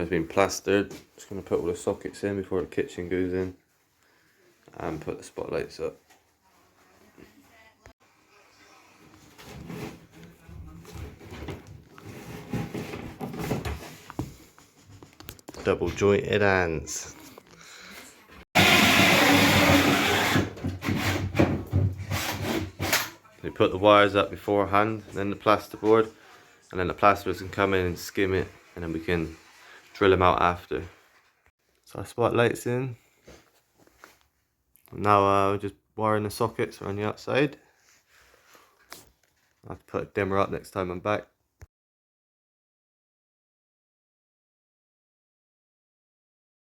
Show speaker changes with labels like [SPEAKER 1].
[SPEAKER 1] has been plastered. Just going to put all the sockets in before the kitchen goes in and put the spotlights up. Double jointed hands. We put the wires up beforehand, then the plasterboard, and then the plasterers can come in and skim it, and then we can drill them out after. So our spotlights in. Now we're just wiring the sockets around the outside. I'll have to put a dimmer up next time I'm back.